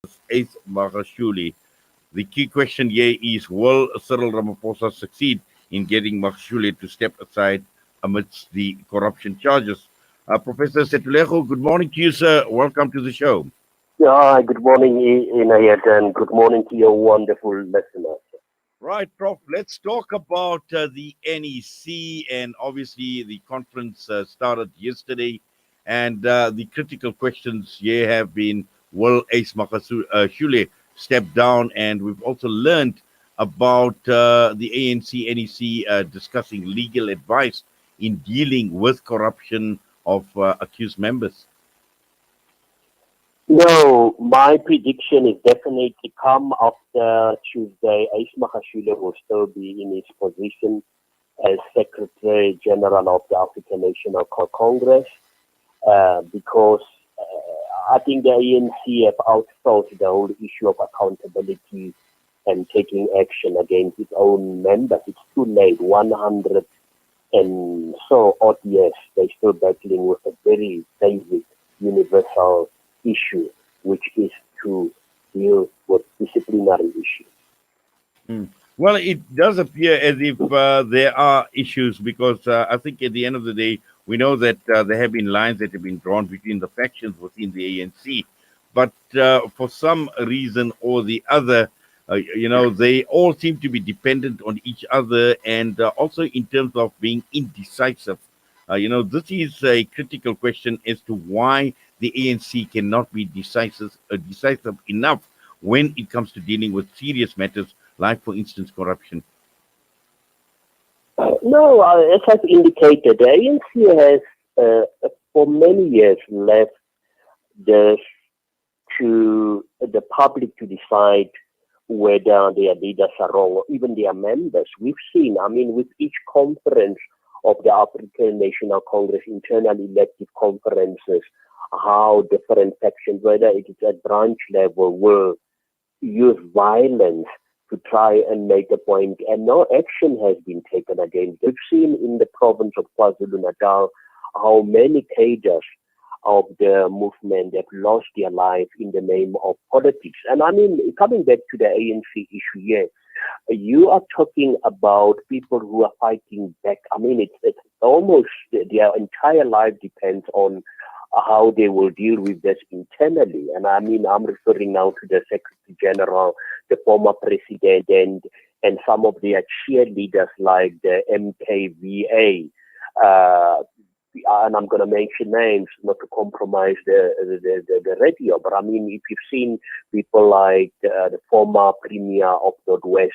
8th Magashule. The key question here is, will Cyril Ramaphosa succeed in getting Magashule to step aside amidst the corruption charges? Professor Sethulego, good morning to you, sir. Welcome to the show. Yeah, good morning, Inayat, and good morning to your wonderful listeners. Right, Prof. Let's talk about the NEC, and obviously the conference started yesterday, and the critical questions here have been: will Ace Magashule step down? And we've also learned about the ANC NEC discussing legal advice in dealing with corruption of accused members. No, my prediction is definitely come after Tuesday. Ace Magashule will still be in his position as Secretary General of the African National Congress because I think the ANC have outsourced the whole issue of accountability and taking action against its own members. It's too late. 100 and so odd years, they're still battling with a very basic, universal issue, which is to deal with disciplinary issues. Well, it does appear as if there are issues because I think at the end of the day, we know that there have been lines that have been drawn between the factions within the ANC. But for some reason or the other, they all seem to be dependent on each other, and also in terms of being indecisive. This is a critical question as to why the ANC cannot be decisive enough when it comes to dealing with serious matters like, for instance, corruption. No, as I've indicated, the ANC has for many years left this to the public to decide whether their leaders are wrong or even their members. We've seen, with each conference of the African National Congress, internally elected conferences, how different factions, whether it is at branch level, will use violence to try and make a point, and no action has been taken against. We've seen in the province of KwaZulu-Natal how many cadres of the movement have lost their life in the name of politics. And coming back to the ANC issue here, you are talking about people who are fighting back. It's almost their entire life depends on how they will deal with this internally. And I'm referring now to the Secretary General, the former president, and some of their cheerleaders like the MKVA. And I'm going to mention names not to compromise the radio. But if you've seen people like the former Premier of Northwest,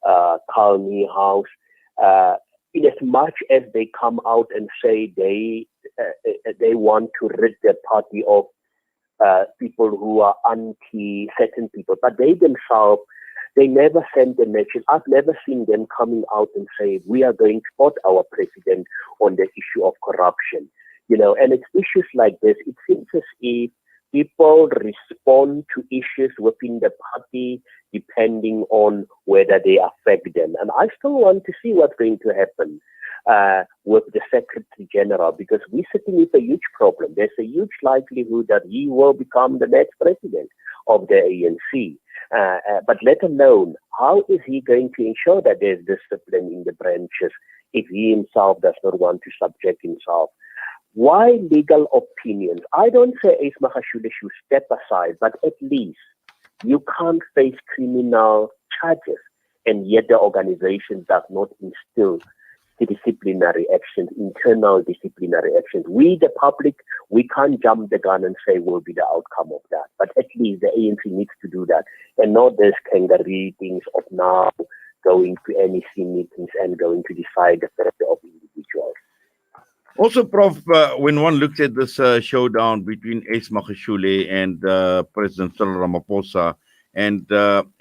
Carl Niehaus, in as much as they come out and say they want to rid the party of people who are anti certain people, but they themselves, they never send the message. I've never seen them coming out and say, we are going to support our president on the issue of corruption. And it's issues like this. It seems as if people respond to issues within the party depending on whether they affect them. And I still want to see what's going to happen with the Secretary General, because we're sitting with a huge problem. There's a huge likelihood that he will become the next president of the ANC. But let alone, how is he going to ensure that there's discipline in the branches if he himself does not want to subject himself? Why legal opinions? I don't say Ace Magashule should step aside, but at least you can't face criminal charges, and yet the organization does not instill disciplinary actions, internal disciplinary actions. We, the public, we can't jump the gun and say will be the outcome of that. But at least the ANC needs to do that, and not this kangaroo things of now going to NEC meetings and going to decide the fate of individuals. Also, Prof, when one looks at this showdown between Ace Magashule and President Cyril Ramaphosa, and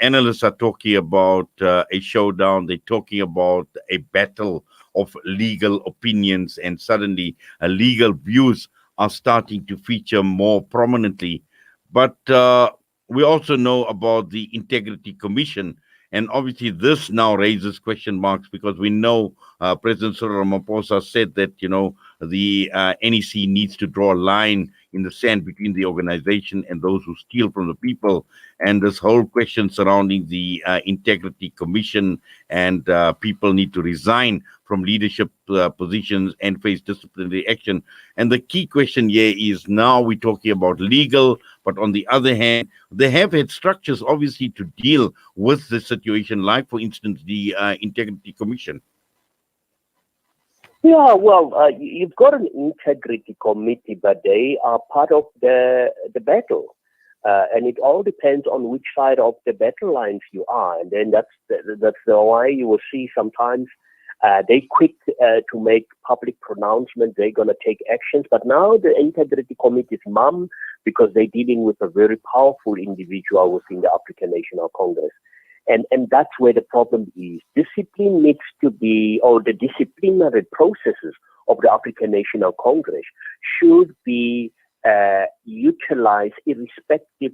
analysts are talking about a showdown, they're talking about a battle of legal opinions, and suddenly legal views are starting to feature more prominently. But we also know about the Integrity Commission, and obviously this now raises question marks because we know President Cyril Ramaphosa said that, the NEC needs to draw a line in the sand between the organization and those who steal from the people. And this whole question surrounding the Integrity Commission and people need to resign from leadership positions and face disciplinary action. And the key question here is now we're talking about legal, but on the other hand, they have had structures obviously to deal with the situation, like, for instance, the Integrity Commission. Yeah, well, you've got an integrity committee, but they are part of the battle. And it all depends on which side of the battle lines you are. And then that's the way you will see sometimes they quick to make public pronouncements, they're going to take actions. But now the Integrity Committee is mum because they're dealing with a very powerful individual within the African National Congress. And that's where the problem is. Discipline needs to be, or the disciplinary processes of the African National Congress should be utilized irrespective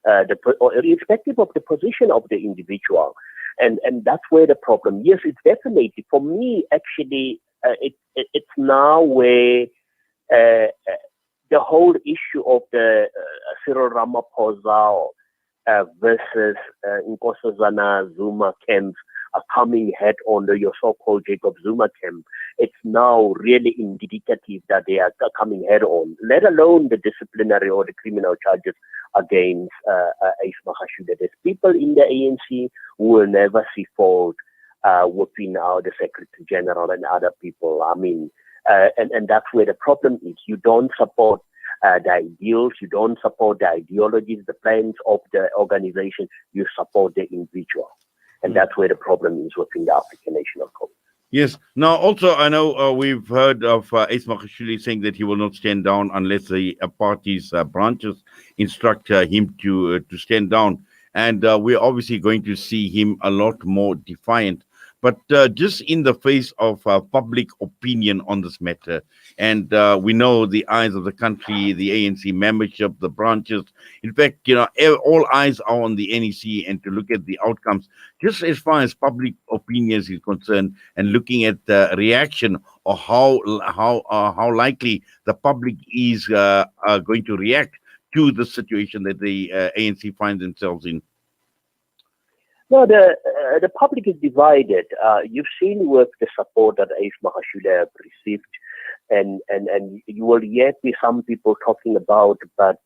irrespective of the position of the individual. And that's where the problem. Yes, it's definitely, for me, actually, it's now where the whole issue of the Cyril Ramaphosa versus Nkosazana Zuma camps are coming head on your so-called Jacob Zuma camp. It's now really indicative that they are coming head on, let alone the disciplinary or the criminal charges against Ace Magashule. There's people in the ANC who will never see fault within the Secretary General and other people. I mean, and that's where the problem is. You don't support the ideals, you don't support the ideologies, the plans of the organization, you support the individual. And that's where the problem is within the African National Congress. Yes. Now, also, I know we've heard of Ace Magashule saying that he will not stand down unless the party's branches instruct him to stand down. And we're obviously going to see him a lot more defiant. But just in the face of public opinion on this matter, and we know the eyes of the country, the ANC membership, the branches, in fact, all eyes are on the NEC and to look at the outcomes, just as far as public opinion is concerned, and looking at the reaction or how likely the public is going to react to the situation that the ANC finds themselves in. No, the public is divided. You've seen with the support that Ace Magashule have received, and you will yet be some people talking about, but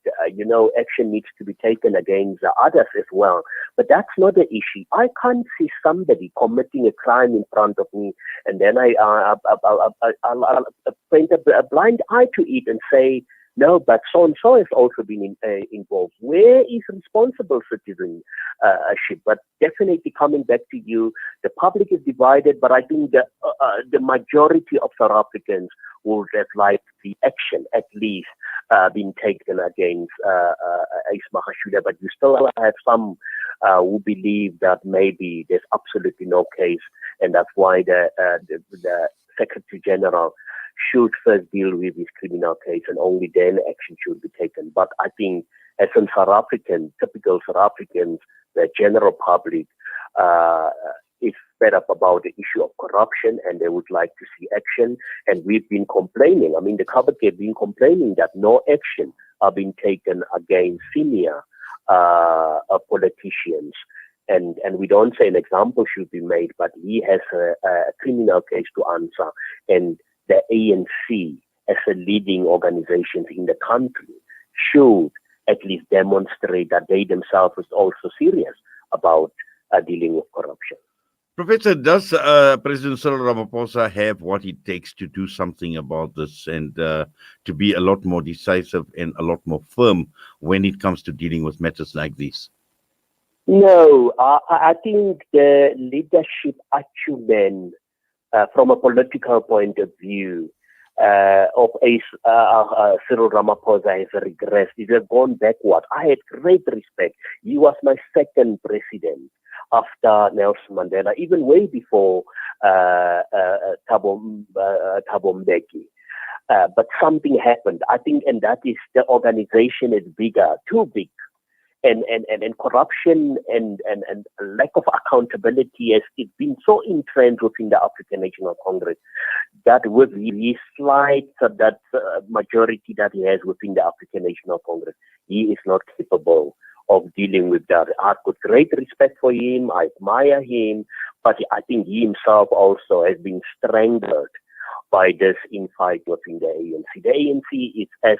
action needs to be taken against others as well. But that's not the issue. I can't see somebody committing a crime in front of me, and then I'll paint a blind eye to it and say, no, but so-and-so has also been involved. Where is responsible citizenship? But definitely coming back to you, the public is divided, but I think the majority of South Africans would have liked the action, at least, being taken against Ace Magashule. But you still have some who believe that maybe there's absolutely no case, and that's why the Secretary General should first deal with his criminal case, and only then action should be taken. But I think as a South African, typical South Africans, the general public is fed up about the issue of corruption, and they would like to see action. And we've been complaining. I mean, the Cabinet have been complaining that no action are being taken against senior politicians. And we don't say an example should be made, but he has a criminal case to answer. And the ANC, as a leading organization in the country, should at least demonstrate that they themselves are also serious about dealing with corruption. Professor, does President Cyril Ramaphosa have what it takes to do something about this and to be a lot more decisive and a lot more firm when it comes to dealing with matters like these? No, I think the leadership acumen from a political point of view of Cyril Ramaphosa has regressed. It has gone backward. I had great respect. He was my second president after Nelson Mandela, even way before Thabo Mbeki. But something happened, I think, and that is the organization is bigger, too big. and corruption and lack of accountability has it's been so entrenched within the African National Congress that with his slight that majority that he has within the African National Congress, he is not capable of dealing with that. I've got great respect for him. I admire him, but I think he himself also has been strangled by this infight within the ANC. The ANC is as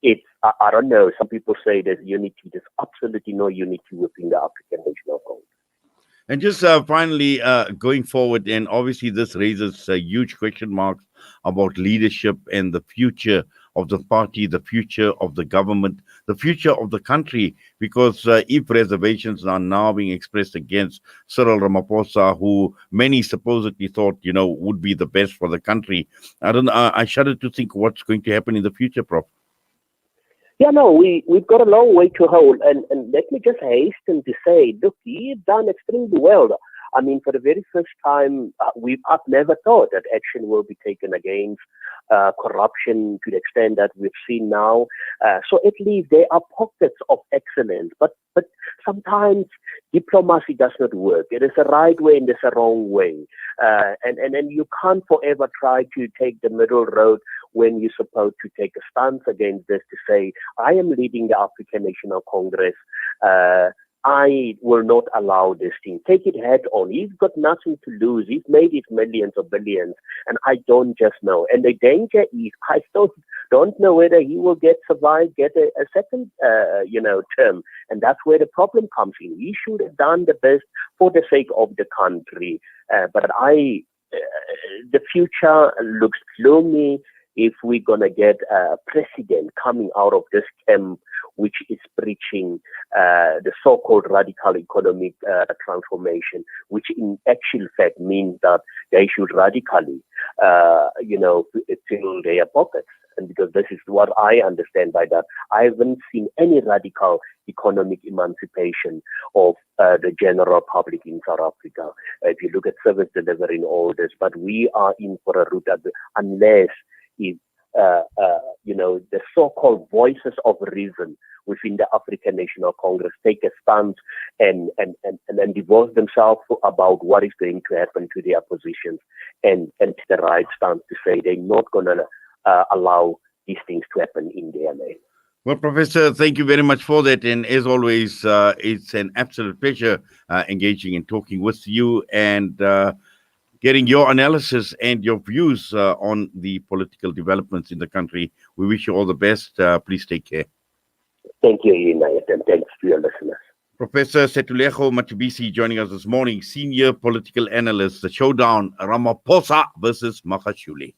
it's, I don't know, some people say there's unity. There's absolutely no unity within the African National Congress. And just finally, going forward, and obviously this raises huge question marks about leadership and the future of the party, the future of the government, the future of the country, because if reservations are now being expressed against Cyril Ramaphosa, who many supposedly thought, would be the best for the country, I shudder to think what's going to happen in the future, Prof. Yeah, no, we've got a long way to hold. And let me just hasten to say, look, he's done extremely well. I mean, for the very first time, I've never thought that action will be taken against corruption to the extent that we've seen now. So at least there are pockets of excellence. But sometimes diplomacy does not work. There is a right way and there's a wrong way. And then you can't forever try to take the middle road when you're supposed to take a stance against this to say, I am leading the African National Congress. I will not allow this thing. Take it head on. He's got nothing to lose. He's made his millions or billions, and I don't just know. And the danger is I still don't know whether he will get a second, term. And that's where the problem comes in. He should have done the best for the sake of the country. But the future looks gloomy if we're going to get a president coming out of this camp which is preaching the so-called radical economic transformation, which in actual fact means that they should radically, fill their pockets. And because this is what I understand by that, I haven't seen any radical economic emancipation of the general public in South Africa. If you look at service delivery and all this, but we are in for a route unless the so-called voices of reason within the African National Congress take a stance and divorce themselves about what is going to happen to their positions and the right stance to say they're not going to allow these things to happen in their name. Well, Professor, thank you very much for that. And as always, it's an absolute pleasure engaging and talking with you and getting your analysis and your views on the political developments in the country. We wish you all the best. Please take care. Thank you, United, and thanks to your listeners. Professor Sethulego Matebesi joining us this morning, senior political analyst, the showdown, Ramaphosa versus Magashule.